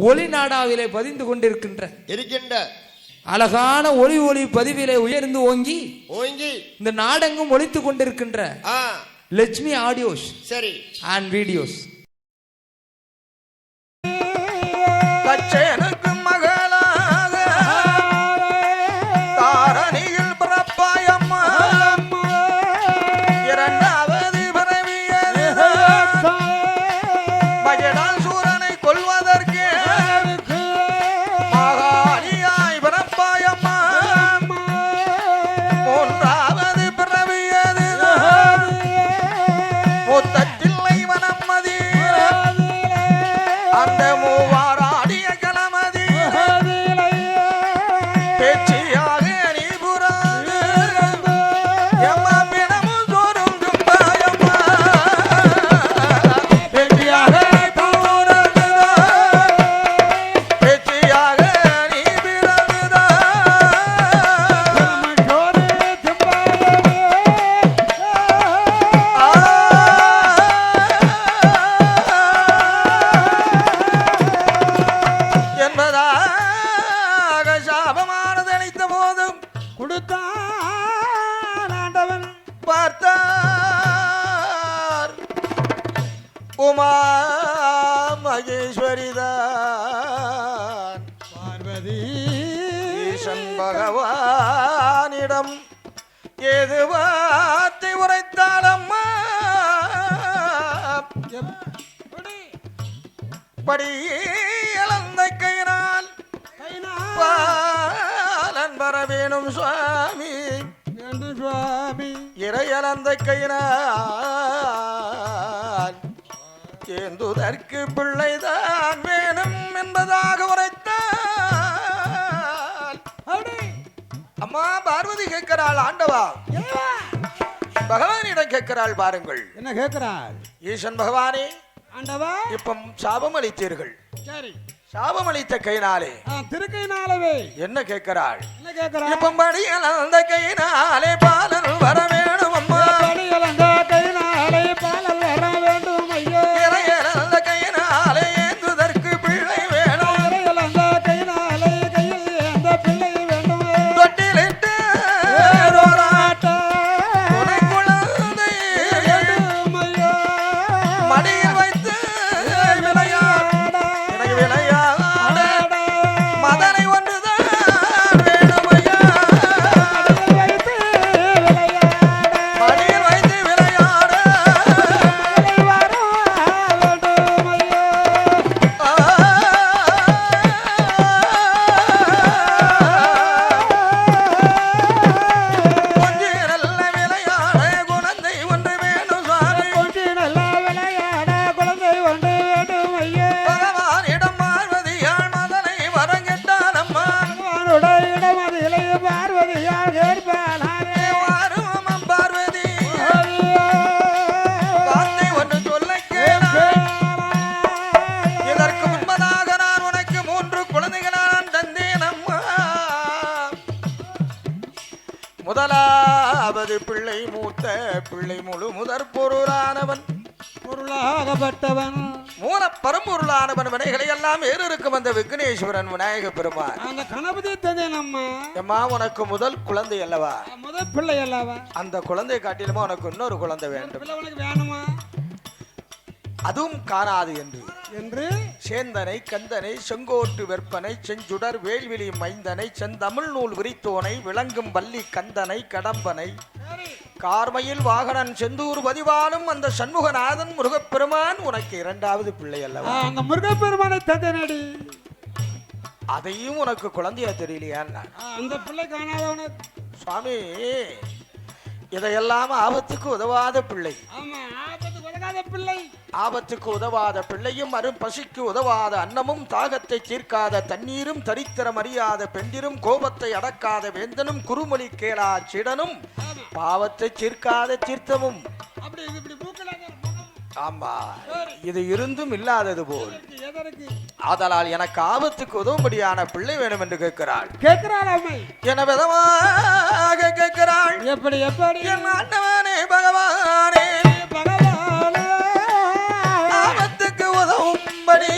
ஒளி நாடாவிலே பதிந்து கொண்டிருக்கின்ற அழகான ஒளி பதிவிலே உயர்ந்து ஓங்கி இந்த நாடெங்கும் ஒலித்துக் கொண்டிருக்கின்ற லட்சுமி ஆடியோஸ் சரி அண்ட் வீடியோஸ் கச்சேனுக்கு மகளாக தாரணியில் பிறப்பாயம்மா இரண்டாவது பிறவியது மஜடால் சூரனை கொல்வதற்கு மகாலியாய் பிறப்பாயம்மா மூன்றாவது பிறவியது முத்தத்தில்லை வனம்மதி அந்த மூவாரா பார்த்தார் உமா மகேஸ்வரிதான் பார்வதி ஈசன் பகவானிடம் ஏது வார்த்தை உரைத்தாலம்மா படி இழந்த கையினால் பாலன் வர வேணும் சுவாமி சுவாமி இறையலந்த கையினால் ஏந்துதற்கு பிள்ளைதான் வேணும் என்பதாக உரைத்தால் அம்மா பார்வதி கேட்கிறாள் ஆண்டவா பகவானிடம் கேட்கிறாள் பாருங்கள் என்ன கேட்கிறாள் ஈசன் பகவானே ஆண்டவா இப்ப சாபம் அளித்தீர்கள் சரி சாபம் அளித்த கையினாலே திருக்கையினாலவே என்ன கேட்கிறாள் என்ன கேட்கிறாள் இப்ப படியலந்த கையினாலே பாலன் வர வேணும் அம்மா படியலந்த கையினாலே பாலன் வர வேண்டும் ஐயோ இறையலந்த கையினாலே ஏந்துதற்கு பிள்ளை வேணும் இறையலந்த கையினாலே கையில் ஏந்த பிள்ளை வேண்டும் தொட்டிலிட்டு துணை குழந்தை மடியில் வைத்து விளையாட மதனை ஒன்றுதான் வேணும் ஐயா மடியில் வைத்து விளையாட கொஞ்சி நல்ல விளையாட குழந்தை ஒன்று வேணும் சுவாமி பகவானிடம் பார்வதியாள் மதனை வரங்கெட்டால் அம்மா வாரும் பார்வதி வார்த்தை ஒன்று சொல்ல கேளாய் இதற்கு முன்பதாக நான் உனக்கு 3 குழந்தைகள் நான் தந்தேன் அம்மா முதலாவது பிள்ளை மூத்த பிள்ளை முழு முதற் பொருளானவன் பொருளாகப்பட்டவன் மூலப்பரம்பொருளானவன் வினைகளை எல்லாம் ஏறிருக்கும் அந்த விக்னேஸ்வரன் விநாயக பெருமான் அந்த கணபதி தந்தேன் அம்மா அம்மா உனக்கு முதல் குழந்தை அல்லவா முதல் பிள்ளை அல்லவா அந்த குழந்தை காட்டிலுமா உனக்கு இன்னொரு குழந்தை வேண்டும் பிள்ளை உனக்கு வேணுமா அதுவும் காணாது என்று என்று சேந்தனை கந்தனை செங்கோட்டு வெற்பனை செஞ்சுடர் வேல்விழி மைந்தனை செந்தமிழ் நூல் விரித்தோனை விளங்கும் வள்ளி கந்தனை கடம்பனை கார்மையில் வாகனன் செந்தூர் பதிவானும் அந்த சண்முகநாதன் முருகப்பெருமான் உனக்கு 2வது பிள்ளை அல்லவா அந்த முருகப்பெருமானை தந்தனடி அதையும் உனக்கு குழந்தையா தெரியலையா அந்த பிள்ளை காணாதவன சுவாமி இதையெல்லாம் ஆபத்துக்கு உதவாத பிள்ளை ஆபத்துக்கு உதவாத பிள்ளையும் பசிக்கு உதவாத அன்னமும் தாகத்தை தீர்க்காத தண்ணீரும் தரித்திரம் அறியாத பெண்டிரும் கோபத்தை அடக்காத வேந்தனும் குறுமொழி கேளா சிடனும் பாவத்தை தீர்க்காத தீர்த்தமும் ஆமா இது இருந்தும் இல்லாதது போல் ஆதலால் எனக்கு ஆபத்துக்கு உதவும்படியான பிள்ளை வேணும் என்று கேட்கிறாள் என விதமாக கேட்கிறாள் எப்படி எப்படி என் ஆண்டவனே பகவானே ஆபத்துக்கு உதவும்படி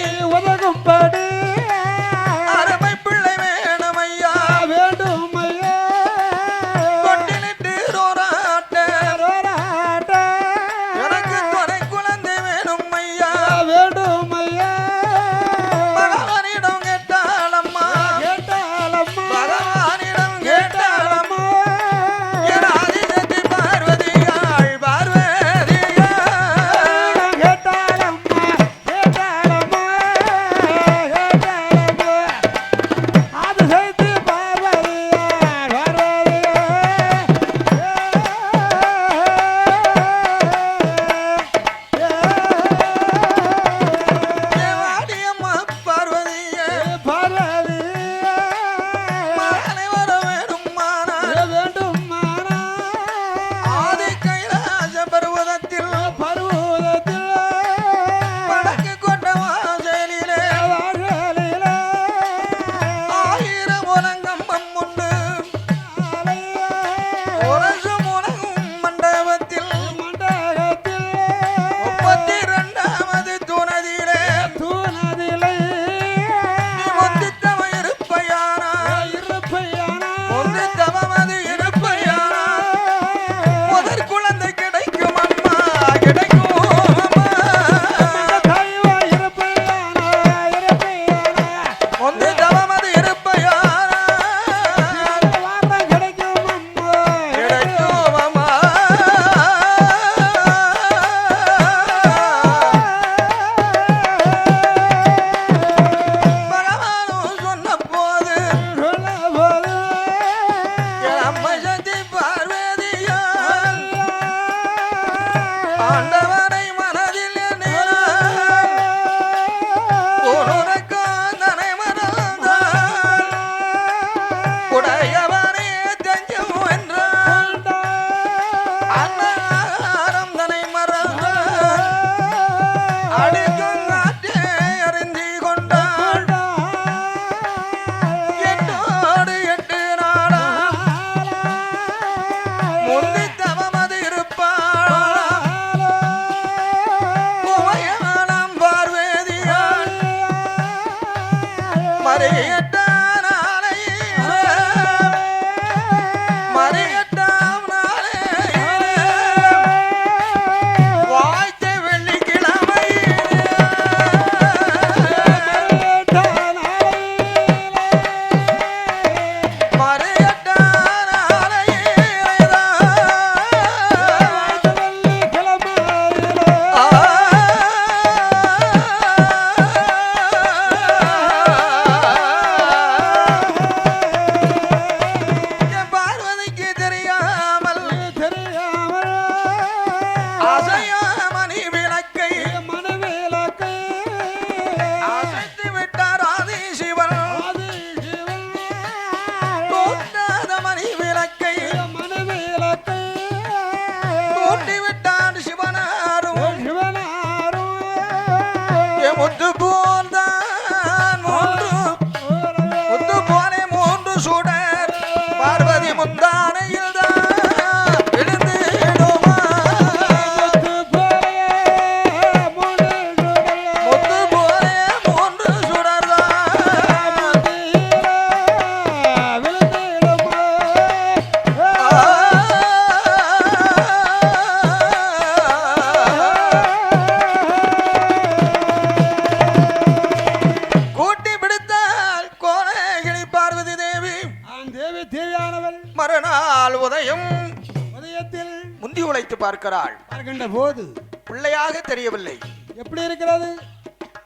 பார்க்கிறாள். பார்க்கின்ற போது பிள்ளையாக தெரியவில்லை. எப்படி இருக்கிறது?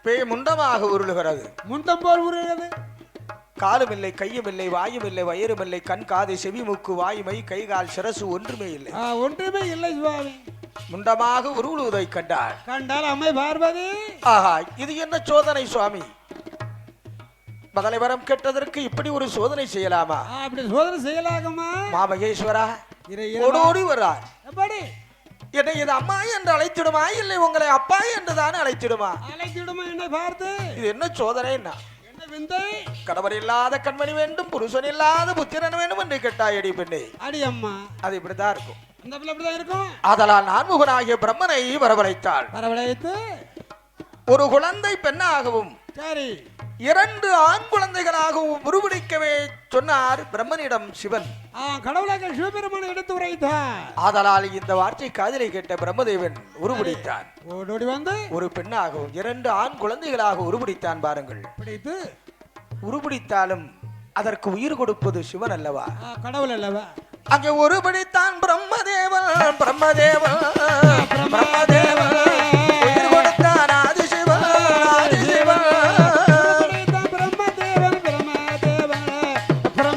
பேய் முண்டமாக உருளுகிறது. முண்டம் போல் உருளுகிறது. காலும் இல்லை, கையும் இல்லை, வாயும் இல்லை, வயிறும் இல்லை, கண் காது செவி மூக்கு வாய்மை கை கால் சிரசு ஒன்றுமே இல்லை. ஒன்றுமே இல்லை சுவாமி. முண்டமாக உருளுவதை கண்டாள். கண்டால் அம்மை பார்வதி, ஆஹா, இது என்ன சோதனை சுவாமி? மதலை வரம் கெட்டதற்கு இப்படி ஒரு சோதனை செய்யலாமா? அப்படி சோதனை செய்யலாமா? மாமகேஸ்வரா ஓடோடி வர்றார். எப்படி என்னை இது அம்மா என்று அழைத்திடுமா, இல்லை உங்களை அப்பா என்று தானே அழைத்திடுமா? அழைத்திடுமா என்னை பார்த்து? இது என்ன சோதனை? என்ன விந்தை? கணவர் இல்லாத கண்மணி வேண்டும், புருஷன் இல்லாத புத்திரன் வேண்டும் என்று கேட்டாய் அடி பெண்ணே. அடி அம்மா, அது இப்படிதான் இருக்கும். அந்த பிள்ளை அப்படிதான் இருக்கும். அதனால் நான்முகனாகிய பிரம்மனை வரவழைத்தாள். வரவழைத்து ஒரு குழந்தை பெண்ணாகவும் சரி 2 ஆண் குழந்தைகளாகவும் உருவடிக்கவே சொன்னார் பிரம்மனிடம் சிவன். கடவுளாக சிவபெருமானை எடுத்து உரைத்தார். ஆதலால் இந்த வார்த்தை காதலை கேட்ட பிரம்மதேவன் உருவடித்தான். ஓடோடி வந்து ஒரு பெண்ணாகவும் 2 ஆண் குழந்தைகளாக உருவடித்தான். பாருங்கள், பிடித்து உருவடித்தாலும் அதற்கு உயிர் கொடுப்பது சிவன் அல்லவா, கடவுள் அல்லவா? அங்கே ஒருபடித்தான் பிரம்மதேவன். பிரம்மதேவன் பிரம்மதேவன் உயிர் கொடுத்தான் ஆதிசிவன். ஆதிசிவன்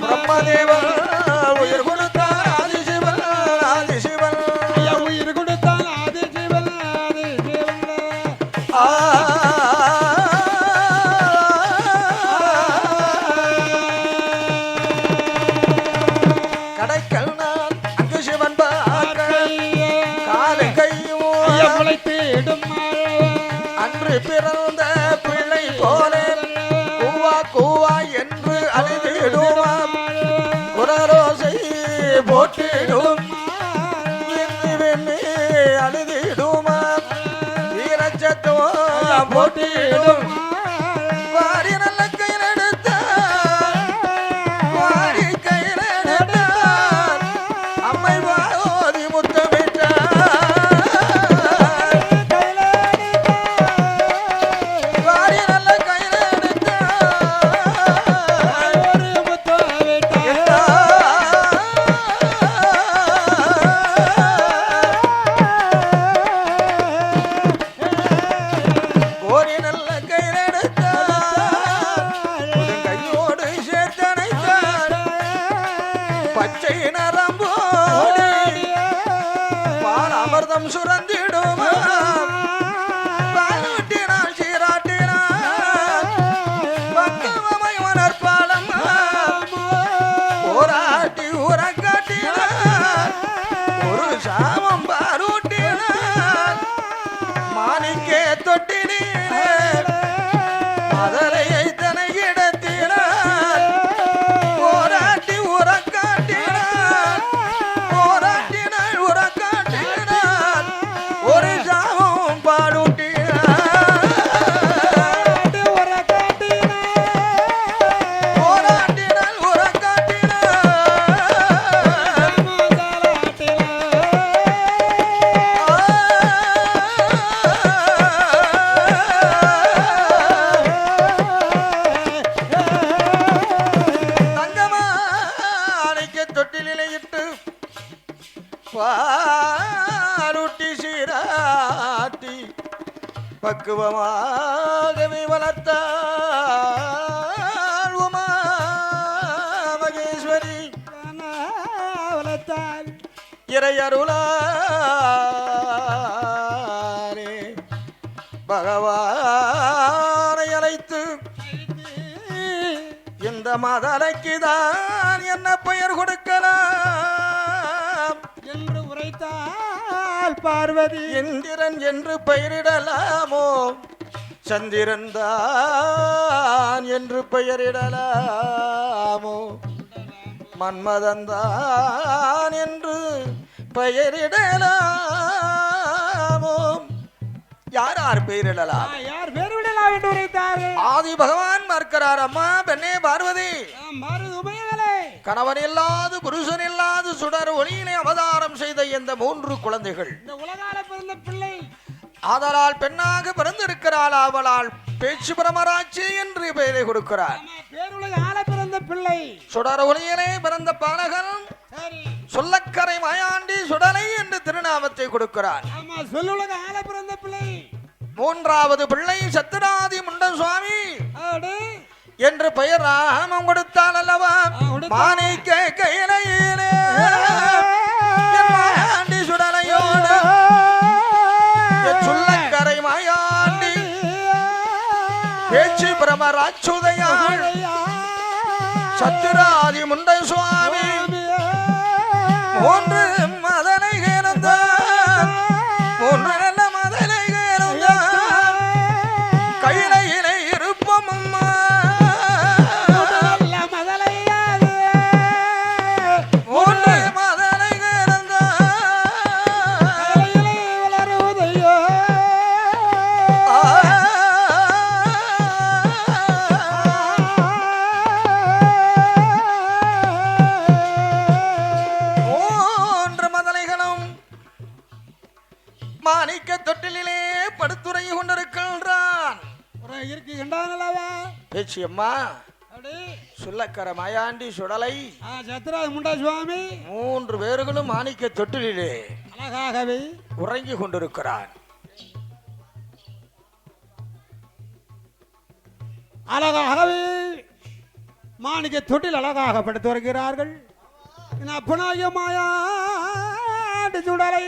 பிரம்மதேவன் உயிர் கொடுத்தான் ஆதிசிவன். ஆதிசிவன் உயிர் கொடுத்தான் ஆதிசிவன். ஆதிசிவன் கடைக்கல் நான் அங்கு சிவன் காலை கையும் அன்று பிறந்த பிள்ளை போல கூவா கூவா என்று அழுதிடுவான். குரரோசை போட்டிடும் அழுதிடுமா. வீரச்சத்தோ போட்டிடும். வாரி நல்ல கையில் எடுத்தார். வாரி கையில் எடுத்தார். அம்மை வாரி முத்தமிட்டார். வாரி நல்ல கையில் கோரி நல்ல கையில் பாருட்டி சீராட்டி பக்குவமாகவே வளர்த்தாள் உமா மகேஸ்வரி வளர்த்தாள் இறையருளாரே பகவானை அழைத்து இந்த மதலைக்கு தான் என்ன பெயர் கொடுக்கலாம் என்று உரைத்தாள் பார்வதி. இந்திரன் என்று பெயரிடலாமோ சந்திரன் தான் என்று பெயரிடலாமோ மன்மதன் தான் என்று பெயரிடலாமோ யார் யார் பெயரிடலாம் யார் பேர் விடலாம் என்று உரைத்தார்கள். ஆதி பகவான் மறுக்கிறார் அம்மா பெண்ணே பார்வதி கணவன் இல்லாது புருஷன் இல்லாது சுடர் ஒளியினை அவதாரம் செய்த இந்த 3 குழந்தைகள் இந்த உலகால பிறந்த பிள்ளை ஆதலால் பெண்ணாக பிறந்திருக்கிறாள். அவளால் பேச்சு பிரமராட்சி என்று பெயரை கொடுக்கிறார். பேருலகால பிறந்த பிள்ளை சுடர் ஒளியிலே பிறந்த பாலகன் சொல்லக்கரை மாயாண்டி சுடலை என்று திருநாமத்தை கொடுக்கிறார். சொல்லுலகால பிறந்த பிள்ளை 3வது பிள்ளை சத்துராதி முண்டன் சுவாமி என்று பெயர் ராமம் கொடுத்தால் அல்லவா மாணிக்க கையிலே மாயாண்டி சுடலையோடு சொல்லக்கரை மாயாண்டி பேச்சு பிரமராட்சுதையாள் சத்துராதி முண்டன் சுவாமி 3 மதனை கேரந்தான் 3 நல்ல மதனை கேரந்தான் கையிலே இருப்பம் அம்மா மதலையாது 3 மதனை கேரந்தான் வளருவதையோ மாணிக்க தொட்டிலே படுத்துறை கொண்டிருக்கின்றான். பேச்சு அம்மா சொல்லக்கர மாயாண்டி சுடலை சத்ராஜ் முண்டா சுவாமி 3 பேர்களும் மாணிக்க தொட்டிலே அழகாகவே உறங்கி கொண்டிருக்கிறான். அழகாகவே மாணிக்க தொட்டில் அழகாக படுத்து வருகிறார்கள். அப்பனாய மாயாண்டி சுடலை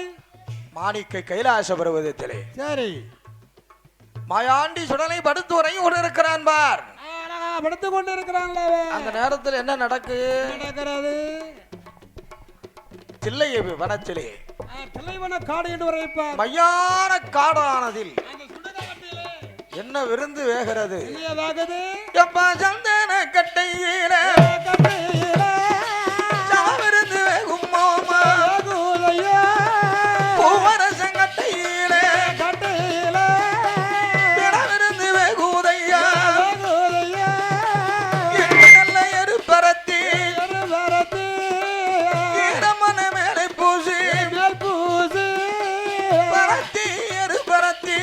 மாணிக்க கைலாச பர்வதத்திலே சரி மாயாண்டி சுடலை படுத்து உறங்கி கொண்டிருக்கிறான். பார் படுத்து கொண்டிருக்கிறான். அந்த நேரத்தில் என்ன நடக்கிறது? தில்லை வனத்திலே தில்லைவன காடு என்று உரைப்பார். மையான காடானதில் என்ன விருந்து வேகிறது? எப்பா சந்தன கட்டையில விருந்து வேகும் மாமா பூவரசங்கட்டையிலே விருந்து வேகுதையா நல்ல எருப்பரத்தி ஈரமன மேலே பூசி பரத்தி எருப்பரத்தி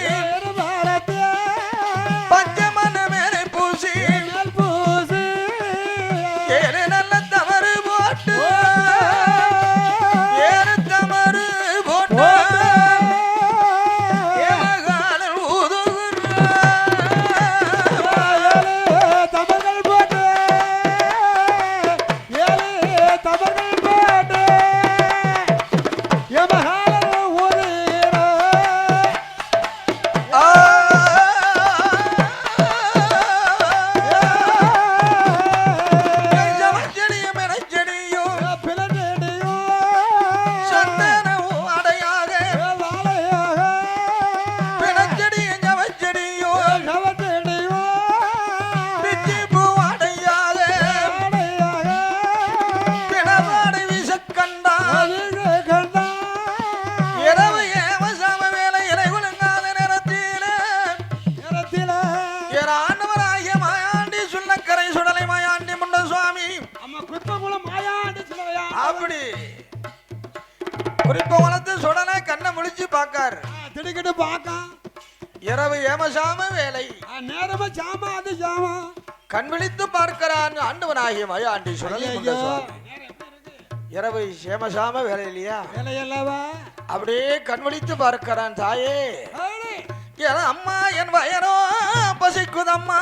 பஞ்சமன மேலே பூசி ஏழு நல்ல தவறு போட்டு ஏறு தவறு போட்டு ஏமகாலன் தவறுகள் போட்டு தவறுகள் போட்டு எமகாலன் ஊதுகிற ஜமச்செடியும் எனச்செடியும் பிளனடியும் சந்தனமும் அடையாக வாழையாக பிணச்செடியும் ஜமச்செடியும் நவத்தடியும் பிச்சி பூ அடையாக வாழையாக பிணவாடை வீசக்கண்டான் கண்டா இரவு ஏமசாம வேலை இறை குலுங்காத நேரத்திலே நேரத்தில ஆண்டவராகிய மாயாண்டி சுள்ளக்கரை சுடலை மாயாண்டி முண்ட சுவாமி அம்மா குத்தகுளம் மாயாண்டி சிலவையா அப்படி குறிப்ப வளர்த்து சுடலை கண்ணை முழிச்சு பார்க்கார். திடுக்கிட்டு பார்க்க இரவு ஏமசாம வேலை நேரமா சாமா அது சாமா கண் விழித்து பார்க்கிறான் ஆண்டவனாகிய மாயாண்டி சுடலை முண்ட சுவாமி. இரவு சேமசாம வேலை இல்லையா? வேலையல்லவா? அப்படியே கண்வழித்து பார்க்கிறான். தாயே என் அம்மா என் வயனோ பசிக்குதம்மா,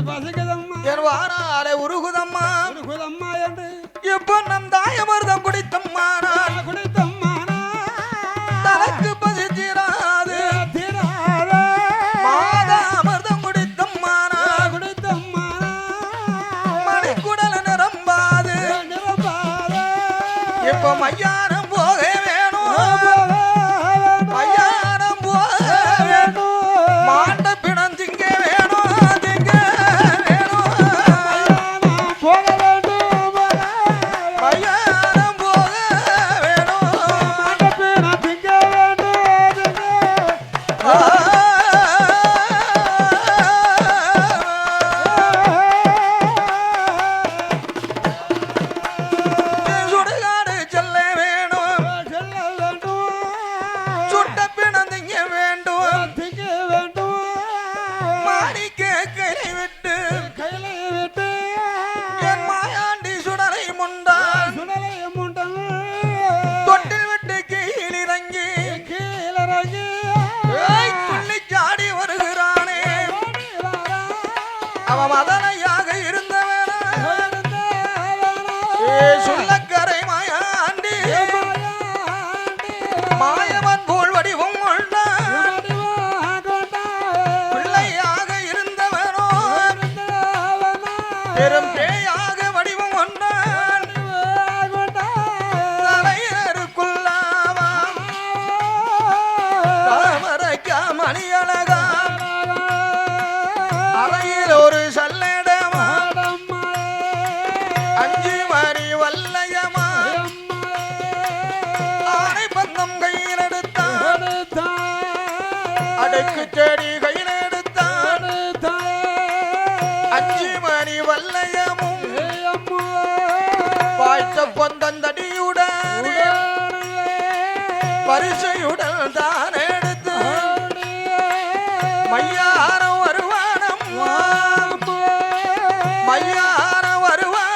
பசிக்குதம்மா, என் வாராலே உருகுதம்மா, உருகுதம்மா என்று இப்போ நம் தாயமர்தம் குடித்தம்மா, குடித்தம்மா, தனக்கு பசி தீராது தீராது, மாதா அமிர்தம் குடித்தம்மா, குடித்தம்மா, மணிக்குடல் நிரம்பாது நிரம்பாது, இப்போ மையானம் போக வேணும், மையானம் போக வேணும், மாண்ட பிணம் திங்க வேணும், திங்க வேணும், போக வேண்டும், மையானம் போக வேணும். நான் திங்க வேண்டும், சுடுகாடு செல்ல வேணும், செல்ல வேண்டும், சுட்ட பிணம் திங்க வேண்டும், திங்க வேண்டும், மாணிக்க கையை விட்டு கையிலை விட்டு என் மாயாண்டி சுடரை முண்டான் சுடலை முண்டன் தொட்டில் விட்டு கீழிறங்கி கீழறங்கி துள்ளி சாடி வருகிறானே. அவன் மதனையாக இருந்தவன சொல்லக்கரை மாயாண்டி மாயவன் போல் வடிவம் கொண்டான் பிள்ளையாக இருந்தவனோ பெரும் பேயாக வடிவம் கொண்டான் தலையருக்குள்ளாவாம் தாமரைக்கா மணியழகா அறையில் ஒரு சல்லடமா அஞ்சு மணி வல்லையமா ஆனை பந்தம் கையில் எடுத்தான் அடுக்கு செடி கையில் எடுத்தான் அஞ்சு மணி வல்லையமும் வாய்த்த பொந்தந்தடியுடன் பரிசையுடன் தான் எடுத்து மையாரம் வருவானம் மையாரம் வருவான்